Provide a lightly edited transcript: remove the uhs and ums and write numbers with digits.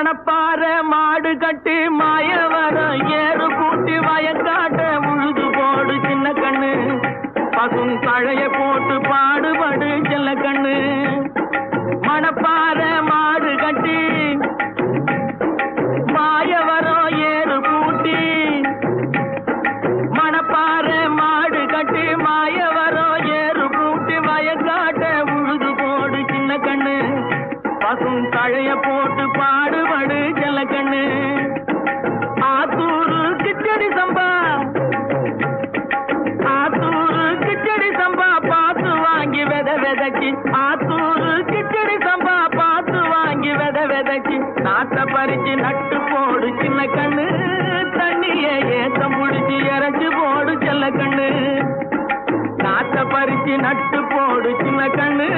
மணப்பாற மாடு கட்டி மாயவரம் ஏறு கூட்டி வயக்காட்ட உழுது போடு சின்ன கண்ணு பசும் தழைய போட்டு பாடுபடு செல்ல கண்ணு மணப்பாற மாடு கட்டி மாயவரம் ஏறு கூட்டி மணப்பாற மாடு கட்டி மாயவரம் ஏறு கூட்டி வயக்காட்ட உழுது போடு சின்ன கண்ணு பசும் தழைய போட்டு பாடுபடு செல்ல கண்ணு ஆத்தூரு கிச்சடி சம்பா ஆத்தூரு கிச்சடி சம்பா பார்த்து வாங்கி வித விதைச்சி ஆத்தூரு கிச்சடி சம்பா பார்த்து வாங்கி வித விதைச்சி நாட்டை பறிச்சு நட்டு போடு சின்ன கண்ணு தண்ணிய ஏத்தம் புடிச்சு இறச்சி போடு செல்ல கண்ணு நாட்டை பறிச்சு நட்டு போடு சின்ன கண்ணு